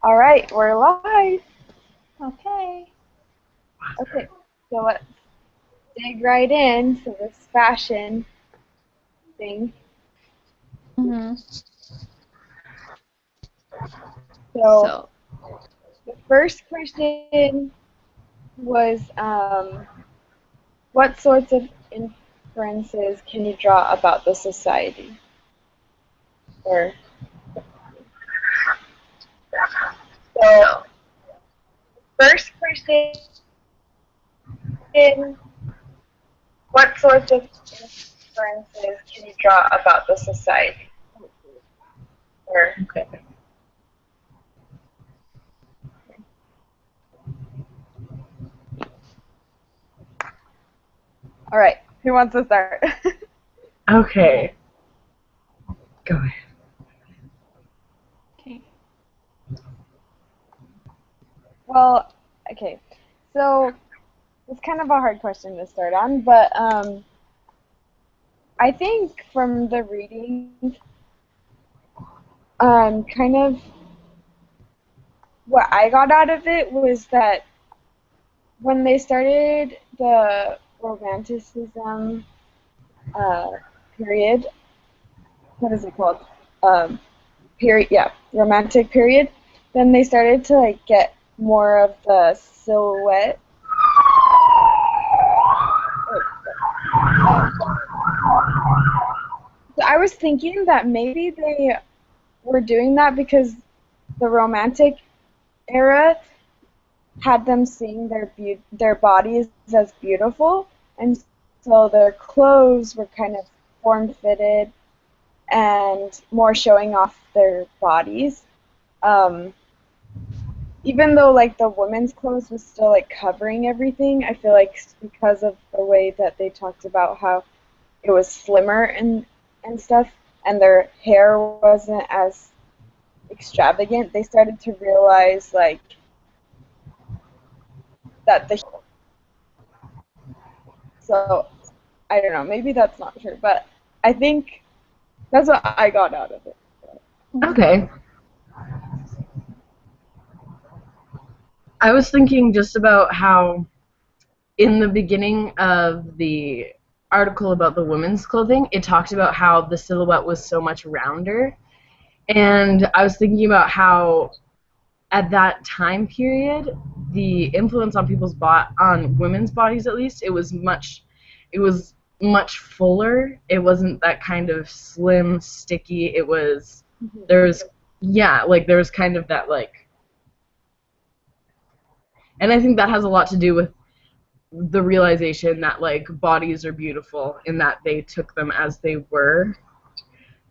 All right, we're live. Okay. Okay, so let's dig right in to this fashion thing. Mm-hmm. So So, the first question was, what sorts of inferences can you draw about the society? Or so, first question, what sorts of inferences can you draw about the society? Or Okay. all right, who wants to start? Okay. Go ahead. okay. Well, okay, so it's kind of a hard question to start on, but I think from the reading, kind of what I got out of it was that when they started the Romanticism uh, period, what is it called? Period, yeah, Romantic period. Then they started to like get more of the silhouette. Um, so I was thinking that maybe they were doing that because the Romantic era had them seeing their bodies as beautiful, and so their clothes were kind of form fitted and more showing off their bodies. Um, Even though like the women's clothes was still like covering everything, I feel like because of the way that they talked about how it was slimmer and stuff, and their hair wasn't as extravagant, they started to realize like that the so I don't know, maybe that's not true, but I think that's what I got out of it. Mm-hmm. Okay. I was thinking just about how in the beginning of the article about the women's clothing, it talked about how the silhouette was so much rounder. And I was thinking about how at that time period, the influence on on women's bodies at least, it was much fuller. It wasn't that kind of slim, sticky. It was there was yeah, like there was kind of that like, and I think that has a lot to do with the realization that like bodies are beautiful and that they took them as they were.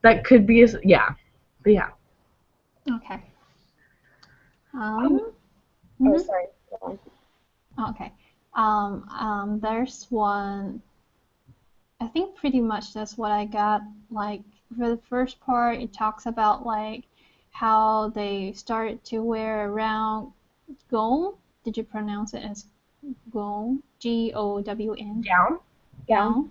That could be yeah. But yeah. Okay. Um, oh, Mm-hmm. sorry. Go on. Okay. There's one. I think pretty much that's what I got. Like for the first part, it talks about like how they started to wear around gown. Did you pronounce it as gown? Gown. Down? Gown. Gown.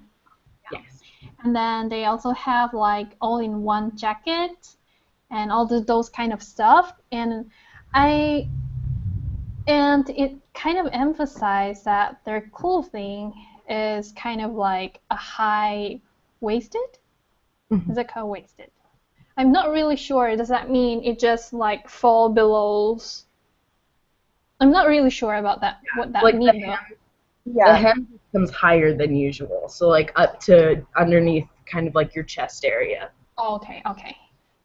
Yes. And then they also have like all-in-one jacket and all those kind of stuff. I and it kind of emphasized that their clothing is kind of like a high waisted. Is Mhm. it called waisted? I'm not really sure. Does that mean it just like fall below? I'm not really sure about that. What that Like the means though. the Yeah. hem becomes higher than usual, so like up to underneath kind of like your chest area. Oh, okay, okay,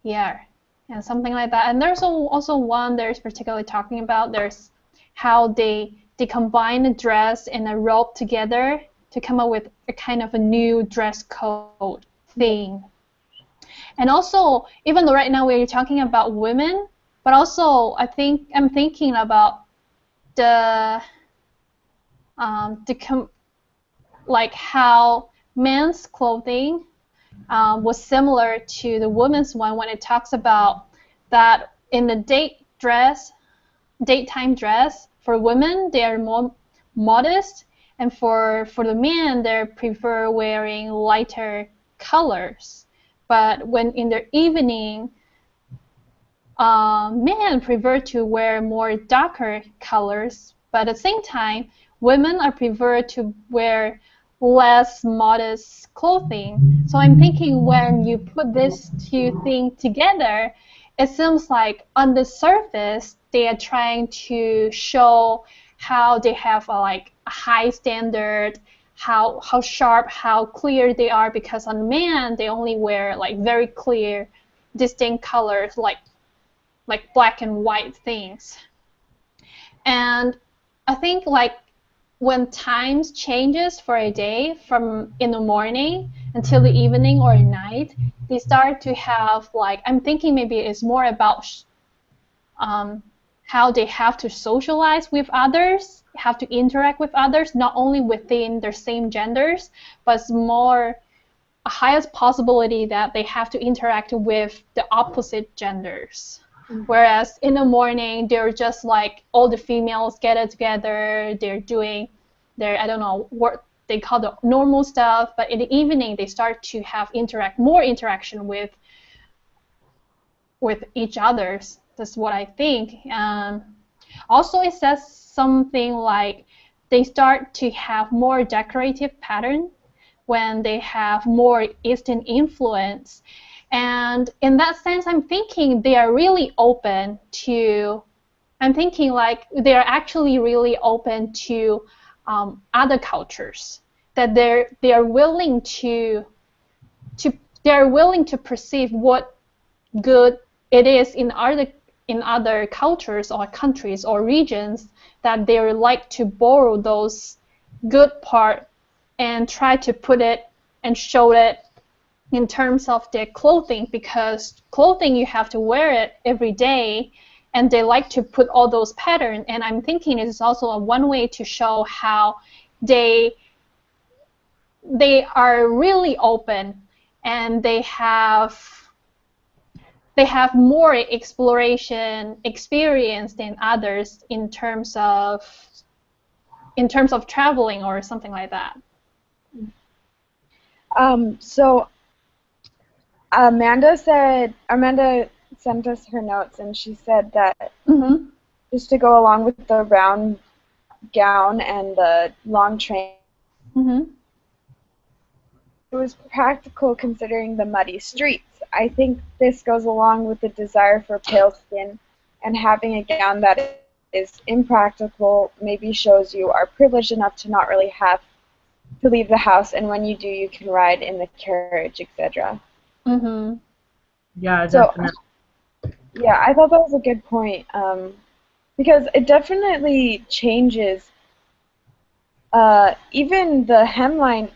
yeah, and something like that. And there's also one there's particularly talking about there's how they combine a dress and a robe together to come up with a kind of a new dress code thing. And also, even though right now we're talking about women, but also I think I'm thinking about the like how men's clothing was similar to the women's one when it talks about that in the daytime dress for women they are more modest, and for the men they prefer wearing lighter colors. But when in the evening, men prefer to wear more darker colors, but at the same time, women are prefer to wear less modest clothing. So I'm thinking when you put these two things together, it seems like on the surface they are trying to show how they have a high standard, how sharp, how clear they are, because on men they only wear like very clear, distinct colors like black and white things. And I think like when times changes for a day from in the morning until the evening or night, they start to have like, I'm thinking maybe it's more about um, how they have to socialize with others, have to interact with others, not only within their same genders, but it's more a highest possibility that they have to interact with the opposite genders. Whereas in the morning, they're just like all the females get it together, they're doing their, I don't know, what they call the normal stuff, but in the evening, they start to have more interaction with each others. That's what I think. Also, it says something like they start to have more decorative pattern when they have more Eastern influence. And in that sense, I'm thinking they are really open to, I'm thinking like they are actually really open to other cultures, that they are willing to they are willing to perceive what good it is in other cultures or countries or regions, that they like to borrow those good part and try to put it and show it in terms of their clothing, because clothing you have to wear it every day, and they like to put all those patterns. And I'm thinking it is also a one way to show how they they are really open, and they have more exploration experience than others in terms of traveling or something like that. So Amanda sent us her notes, and she said that Mm-hmm. just to go along with the round gown and the long train, Mm-hmm. it was practical considering the muddy streets. I think this goes along with the desire for pale skin, and having a gown that is impractical maybe shows you are privileged enough to not really have to leave the house, and when you do, you can ride in the carriage, etc. Mm-hmm. Yeah, So, definitely. yeah, I thought that was a good point, because it definitely changes. Even the hemline,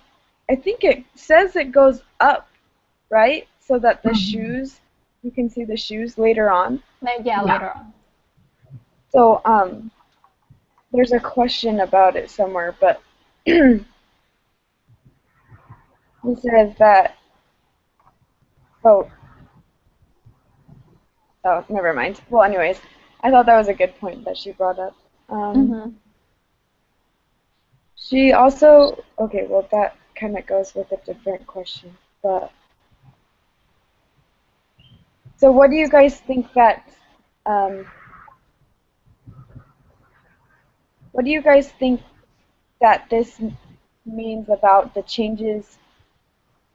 I think it says it goes up, right? So that the shoes, you can see the shoes later on. Yeah, Yeah. later on. So, there's a question about it somewhere, but it says that, oh, oh, never mind. Well, anyways, I thought that was a good point that she brought up. Mm-hmm. She also, okay, well, that kind of goes with a different question, but so what do you guys think that, um, what do you guys think that this means about the changes?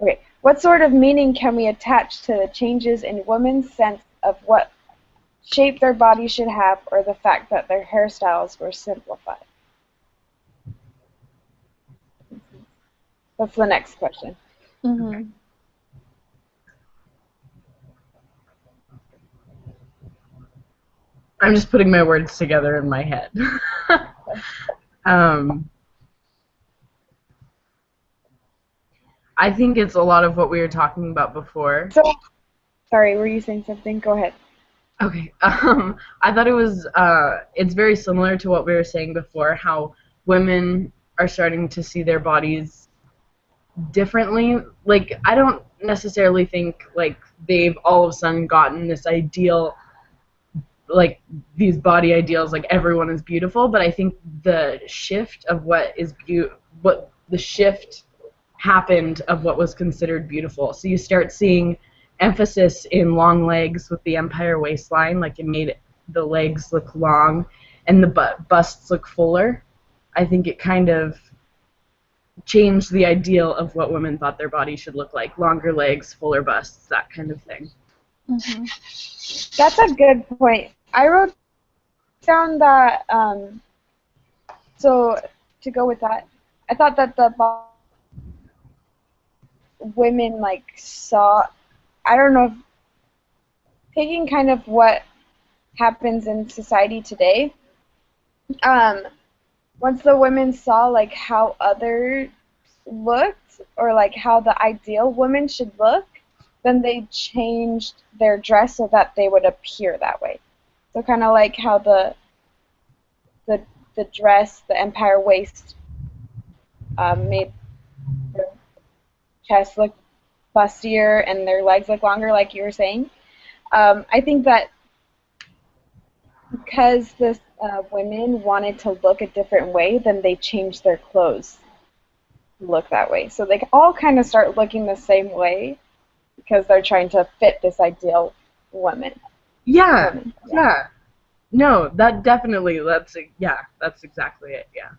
Okay, what sort of meaning can we attach to the changes in women's sense of what shape their body should have, or the fact that their hairstyles were simplified? That's the next question. Mm-hmm. I'm just putting my words together in my head. um, I think it's a lot of what we were talking about before. So, sorry, were you saying something? Go ahead. Okay. I thought it's very similar to what we were saying before, how women are starting to see their bodies differently. Like, I don't necessarily think, like, they've all of a sudden gotten this ideal, like, these body ideals, like, everyone is beautiful, but I think the shift of what the shift happened of what was considered beautiful. So you start seeing emphasis in long legs with the empire waistline. Like it made the legs look long and the busts look fuller. I think it kind of changed the ideal of what women thought their body should look like. Longer legs, fuller busts, that kind of thing. Mm-hmm. That's a good point. I wrote down that, so to go with that, I thought that the women like saw, I don't know, if, taking kind of what happens in society today, um, once the women saw like how others looked or like how the ideal woman should look, then they changed their dress so that they would appear that way. So kind of like how the the dress, the empire waist, made their chest look bustier and their legs look longer, like you were saying. I think that because the women wanted to look a different way, then they changed their clothes to look that way. So they all kind of start looking the same way because they're trying to fit this ideal woman. Yeah, Woman. yeah. No, that definitely, yeah, that's exactly it, yeah.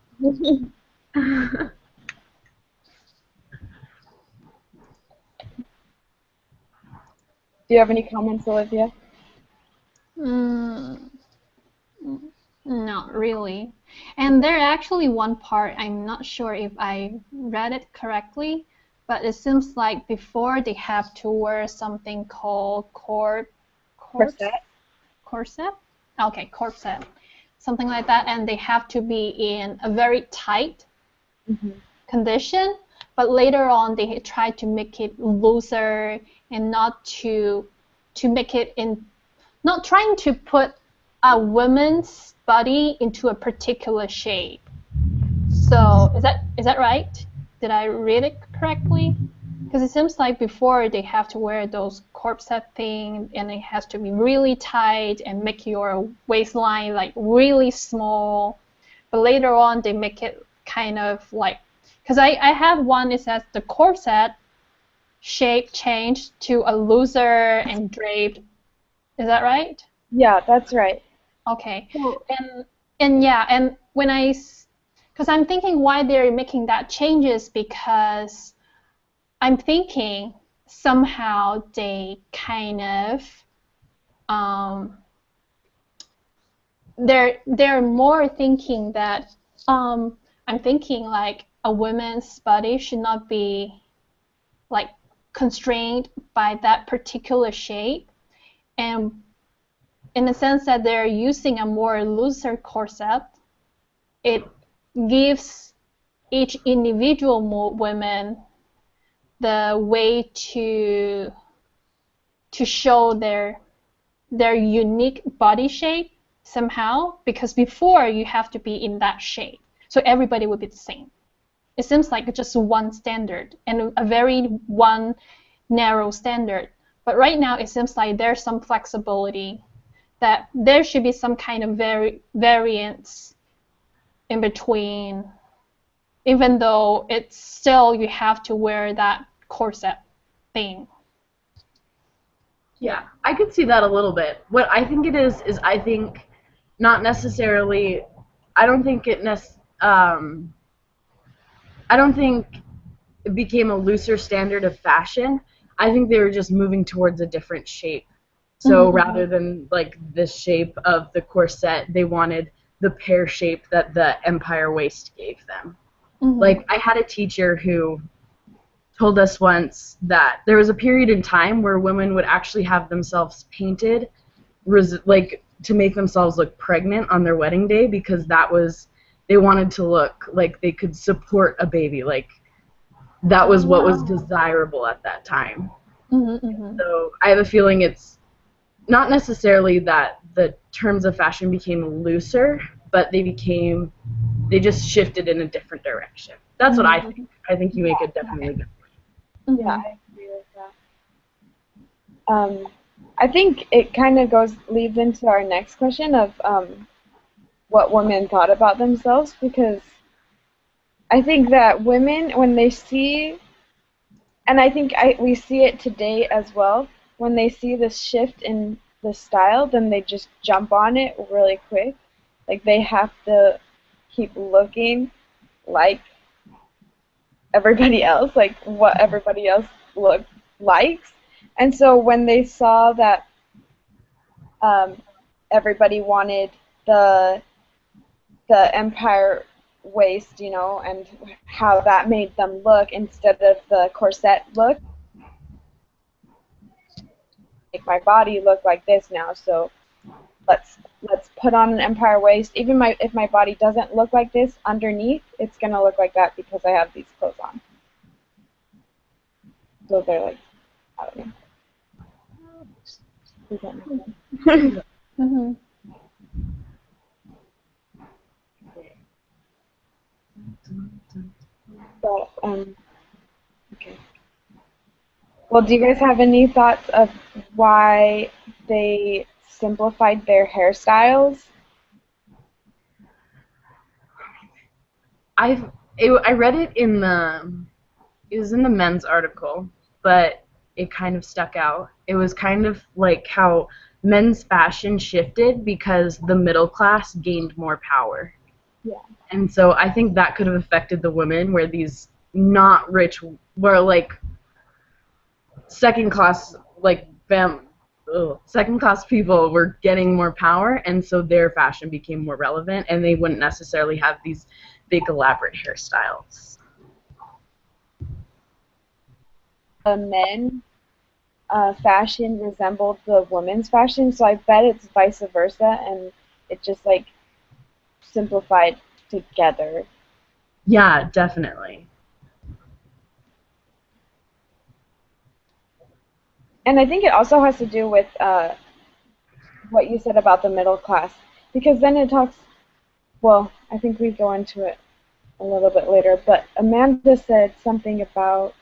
Do you have any comments, Olivia? Mm, not really. And there actually one part, I'm not sure if I read it correctly, but it seems like before they have to wear something called corpse, Corset? corset? Okay, corset. Something like that, and they have to be in a very tight Mm-hmm. condition, but later on they try to make it looser and not to make it in, not trying to put a woman's body into a particular shape. So is that right? Did I read it correctly? Because it seems like before they have to wear those corset thing and it has to be really tight and make your waistline like really small. But later on they make it kind of like, because I have one, it says the corset shape changed to a looser and draped. Is that right? Yeah, that's right. Okay. So, And yeah, and when because I'm thinking why they're making that changes, because I'm thinking somehow they kind of um they're more thinking that I'm thinking like a woman's body should not be like constrained by that particular shape, and in the sense that they're using a more looser corset, it gives each individual woman the way to show their unique body shape somehow, because before you have to be in that shape so everybody would be the same. It seems like just one standard and a very one narrow standard, but right now it seems like there's some flexibility, that there should be some kind of variance in between, even though it's still you have to wear that corset thing. Yeah, I could see that a little bit. What I think it is I think not necessarily, I don't think I don't think it became a looser standard of fashion. I think they were just moving towards a different shape. So Mm-hmm. rather than like the shape of the corset, they wanted the pear shape that the empire waist gave them. Mm-hmm. Like I had a teacher who told us once that there was a period in time where women would actually have themselves painted, like to make themselves look pregnant on their wedding day, because that was, they wanted to look like they could support a baby, like that was what was Oh. desirable at that time. Mm-hmm, mm-hmm. So I have a feeling it's not necessarily that the terms of fashion became looser, but they just shifted in a different direction. That's what I Mm-hmm. think. I think you make a Okay. definitely good. yeah, Mm-hmm. I agree with that. I think it kind of leads into our next question of what women thought about themselves, because I think that women, when they see, and I think we see it today as well, when they see this shift in the style, then they just jump on it really quick. Like they have to keep looking like everybody else, like what everybody else look likes. And so when they saw that um, everybody wanted the the empire waist, and how that made them look instead of the corset look, make my body look like this now. So let's put on an empire waist. Even if my body doesn't look like this underneath, it's gonna look like that because I have these clothes on. So they're like, I don't know. Does that make sense? Mm-hmm. But okay. Well, do you guys have any thoughts of why they simplified their hairstyles? I read it in it was in the men's article, but it kind of stuck out. It was kind of like how men's fashion shifted because the middle class gained more power. Yeah. And so I think that could have affected the women where these not rich were like second class second class people were getting more power, and so their fashion became more relevant and they wouldn't necessarily have these big elaborate hairstyles. The men fashion resembled the women's fashion, so I bet it's vice versa, and it just like simplified together. Yeah, definitely. And I think it also has to do with what you said about the middle class, because then it talks. Well, I think we go into it a little bit later, but Amanda said something about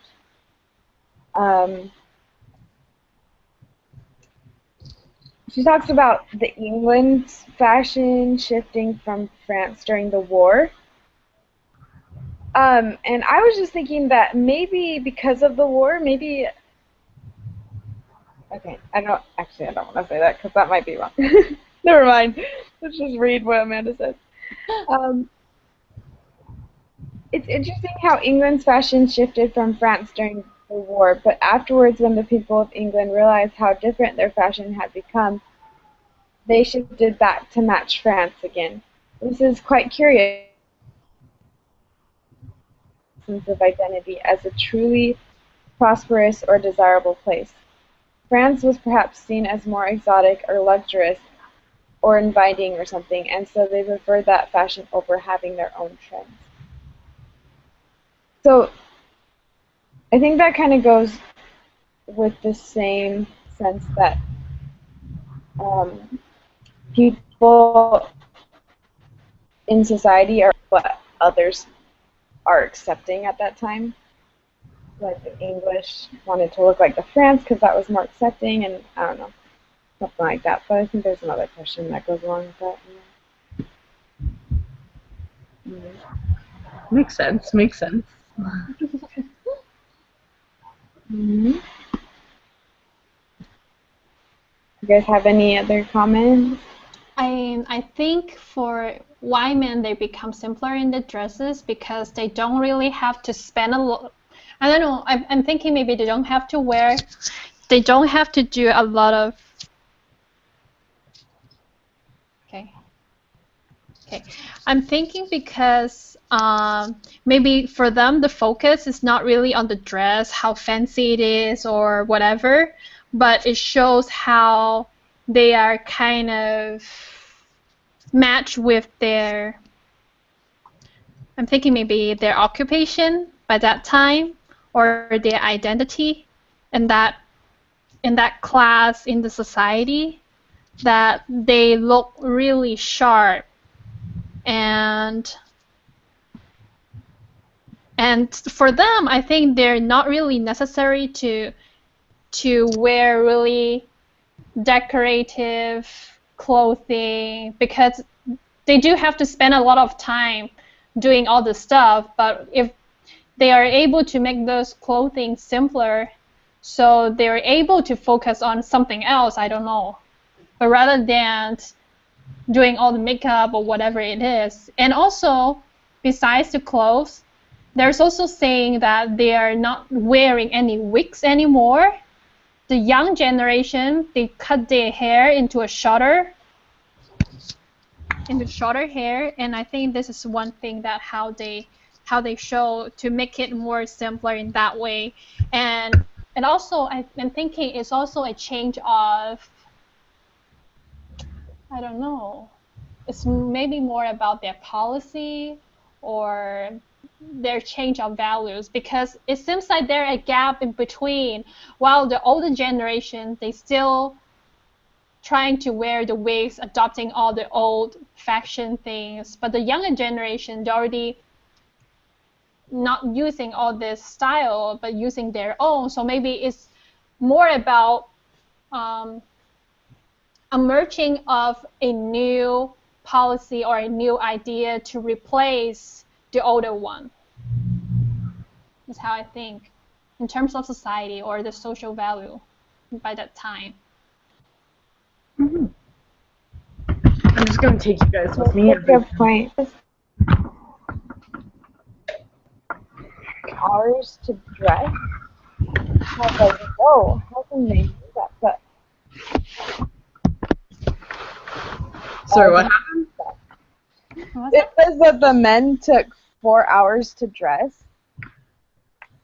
um, she talks about the England fashion shifting from France during the war. And I was just thinking that maybe because of the war, maybe. Okay, I don't want to say that because that might be wrong. Never mind. Let's just read what Amanda says. Um, it's interesting how England's fashion shifted from France during the war, but afterwards, when the people of England realized how different their fashion had become, they shifted back to match France again. This is quite curious sense of identity as a truly prosperous or desirable place. France was perhaps seen as more exotic or luxurious or inviting or something, and so they preferred that fashion over having their own trends. So I think that kind of goes with the same sense that um, people in society are what others are accepting at that time. Like the English wanted to look like the France because that was more accepting, and I don't know, something like that. But I think there's another question that goes along with that. Makes sense. Makes sense. Mm-hmm. You guys have any other comments? I think for why men they become simpler in the dresses because they don't really have to spend a lot. I don't know. I'm thinking maybe they don't have to wear. They don't have to do a lot of. Okay. Okay. I'm thinking because maybe for them the focus is not really on the dress, how fancy it is or whatever, but it shows how they are kind of match with their, I'm thinking maybe their occupation by that time or their identity in that class in the society, that they look really sharp, and for them I think they're not really necessary to wear really decorative clothing because they do have to spend a lot of time doing all the stuff, but if they are able to make those clothing simpler, So they're able to focus on something else, I don't know. But rather than doing all the makeup or whatever it is. And also, besides the clothes, there's also saying that they are not wearing any wigs anymore. The young generation, they cut their hair into shorter hair, and I think this is one thing that how they show to make it more simpler in that way. And also I'm thinking it's also a change of, I don't know, it's maybe more about their policy or their change of values, because it seems like there's a gap in between. While the older generation, they still trying to wear the wigs, adopting all the old fashion things, but the younger generation, they're already not using all this style but using their own. So maybe it's more about um, a merging of a new policy or a new idea to replace the older one. That's how I think in terms of society or the social value by that time. I'm just gonna take you guys with That's me. a good point. Hours to dress. I was like, whoa, how can they do that? But Sorry, what happened? What was it that? says that the men took 4 hours to dress.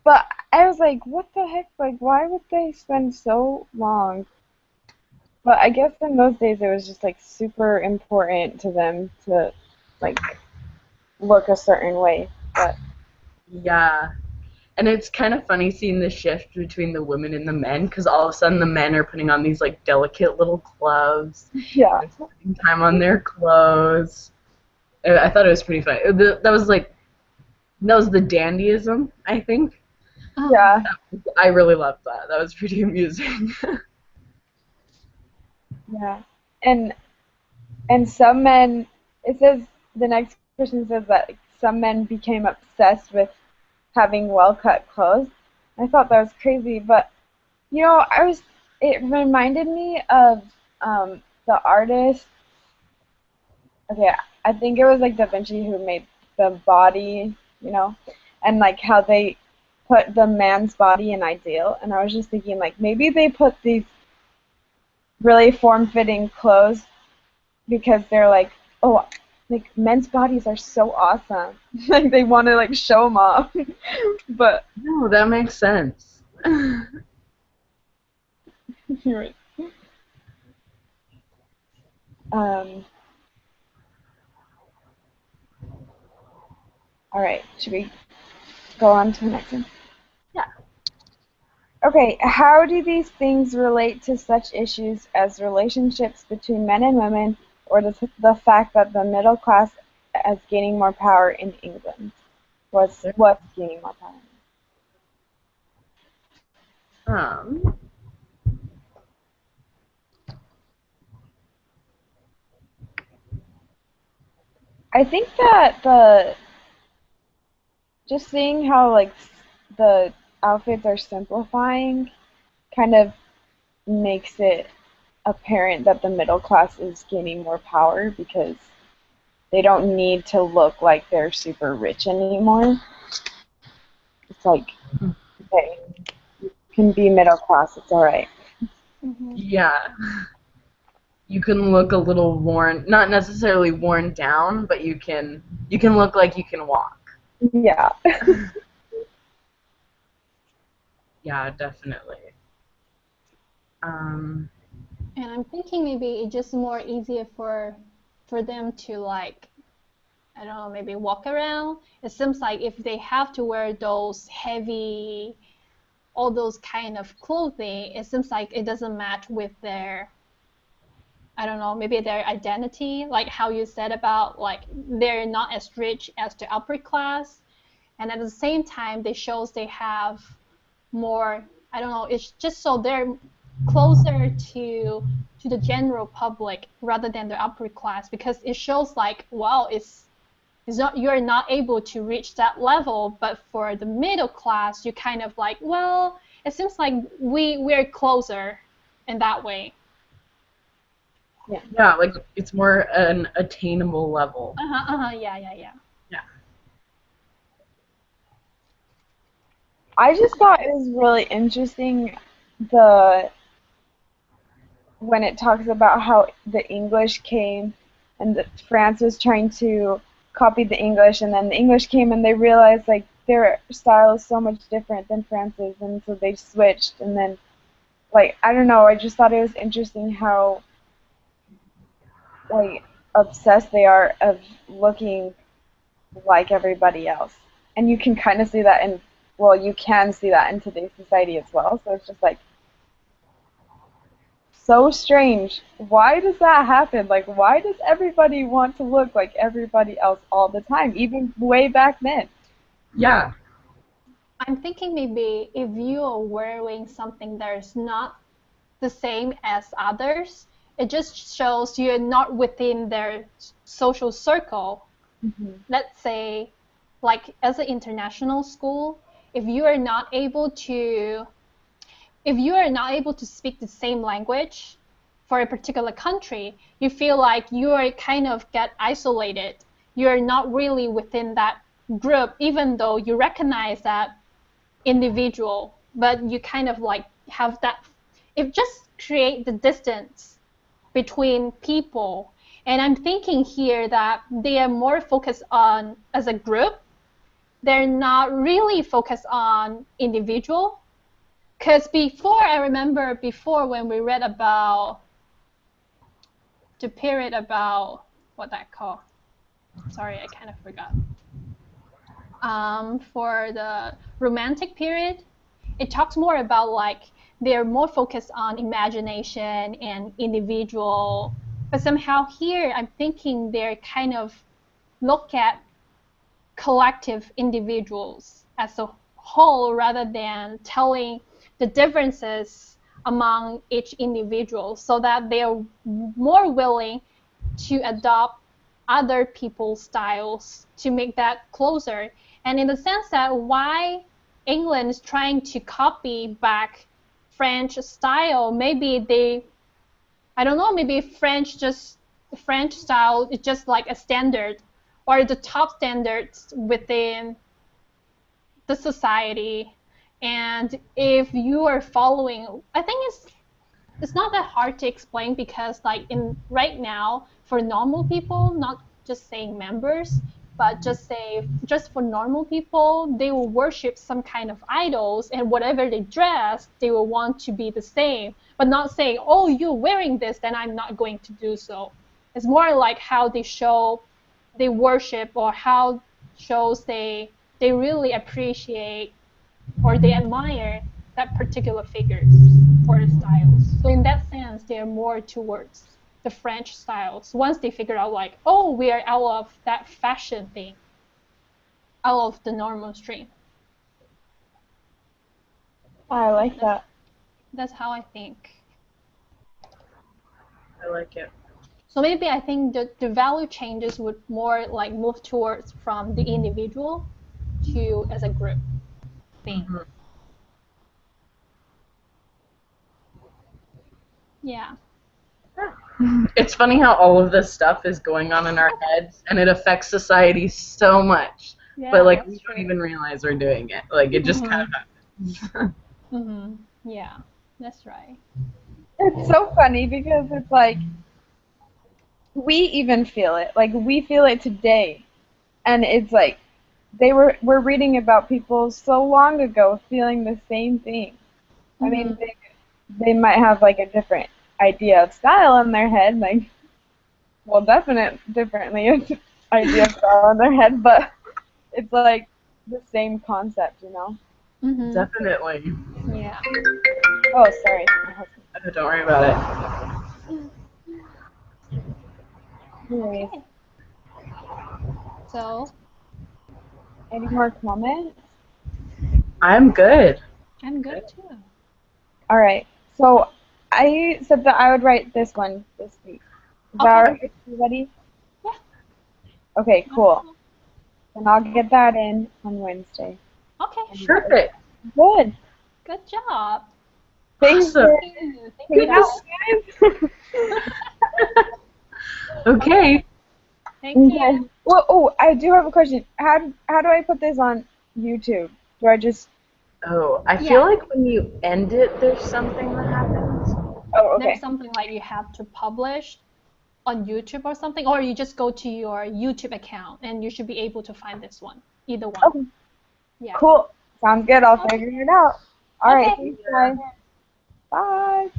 But I was like, what the heck? Like, why would they spend so long? But I guess in those days it was just like super important to them to like look a certain way. But Yeah. And it's kind of funny seeing the shift between the women and the men, because all of a sudden the men are putting on these like delicate little gloves yeah, and spending time on their clothes. I thought it was pretty funny. That was the dandyism, I think. Oh, yeah, I really loved that. That was pretty amusing. yeah. And and some men, it says the next person says that like, some men became obsessed with having well cut clothes. I thought that was crazy, but it reminded me of the artist. Okay, I think it was like Da Vinci who made the body, and like how they put the man's body in ideal. And I was just thinking, like, maybe they put these really form-fitting clothes because they're like, oh, like men's bodies are so awesome. Like they want to like show them off. But No, that makes sense. um, all right, should we go on to the next one? Yeah. Okay, how do these things relate to such issues as relationships between men and women, or the fact that the middle class is gaining more power in England? What's gaining more power? Um, I think that the just seeing how like the outfits are simplifying kind of makes it apparent that the middle class is gaining more power because they don't need to look like they're super rich anymore. It's like, okay, you can be middle class, it's alright. mm-hmm. yeah. You can look a little worn, not necessarily worn down, but you can look like you can walk. Yeah. Yeah, definitely. Um, And I'm thinking maybe it's just more easier for them to, like, I don't know, maybe walk around. It seems like if they have to wear those heavy, all those kind of clothing, it seems like it doesn't match with their, I don't know, maybe their identity, like how you said about like they're not as rich as the upper class, and at the same time they shows they have more, I don't know, it's just so they're closer to the general public rather than the upper class, because it shows like, wow, it's not, you're not able to reach that level, but for the middle class you kind of like, well, it seems like we're closer in that way. Yeah, like it's more an attainable level. Yeah. Yeah. I just thought it was really interesting the when it talks about how the English came and that France was trying to copy the English, and then the English came and they realized like their style is so much different than France's, and so they switched. And then like I don't know, I just thought it was interesting how like obsessed they are of looking like everybody else. And you can kind of see that in, well, you can see that in today's society as well. So it's just like so strange. Why does that happen? Like, why does everybody want to look like everybody else all the time, even way back then? Yeah. I'm thinking maybe if you are wearing something that is not the same as others, it just shows you're not within their social circle. Hmm. Let's say, like as an international school, if you are not able to if you are not able to speak the same language for a particular country, you feel like you are kind of get isolated. You're not really within that group, even though you recognize that individual, but you kind of like have that. It just create the distance between people. And I'm thinking here that they are more focused on as a group. They're not really focused on individual. Because before, I remember before when we read about the period about what that called. Sorry, I kind of forgot. For the romantic period, it talks more about like they're more focused on imagination and individual. But somehow here, I'm thinking they're kind of look at collective individuals as a whole rather than telling the differences among each individual so that they are more willing to adopt other people's styles to make that closer. And in the sense that why England is trying to copy back French style, maybe they, I don't know, maybe French style is just like a standard or the top standards within the society. And if you are following, I think it's not that hard to explain because like in right now for normal people, not just saying members, but just for normal people, they will worship some kind of idols, and whatever they dress they will want to be the same, but not saying, oh, you're wearing this, then I'm not going to do so. It's more like how they show they worship, or how shows they really appreciate or they admire that particular figures or styles. So in that sense, they're more towards the French styles. Once they figure out like, oh, we are out of that fashion thing, out of the normal stream. I Yeah, like that. that's how I think. I like it. So maybe I think the value changes would more like move towards from the individual to as a group thing. Mhm. Yeah. It's funny how all of this stuff is going on in our heads and it affects society so much. But Yeah, like we that's don't true. even realize we're doing it. Like it just kind Mhm. of happens. Mhm. Yeah, that's right. It's so funny because it's like we even feel it. Like we feel it today. And it's like we're reading about people so long ago feeling the same thing. I mean, Mhm. they might have like a different idea of style in their head, like well, definite differently idea of style in their head, but it's like the same concept, you know? Mhm. Definitely. Yeah. Oh, sorry, my husband. Don't worry about it. Anyways, Okay. So any more comments? I'm good. I'm Good. good too. All right. So I said that I would write this one this week. Is that all Okay. right, everybody? Yeah. Okay, No cool. problem. Then I'll get that in on Wednesday. Okay. And Sure. Perfect. good. Good job. Thanks Awesome. for hanging Goodness. out, guys. Okay. Thank Okay. you. Well, oh, I do have a question. How do I put this on YouTube? Do I just? Oh, I feel Yeah, like when you end it, there's something that happens. Oh, there's okay. something like you have to publish on YouTube or something, or you just go to your YouTube account and you should be able to find this one. Either one. Okay. Yeah. Cool. Sounds good. I'll Okay. figure it out. All right. Okay. Thanks, guys. Bye.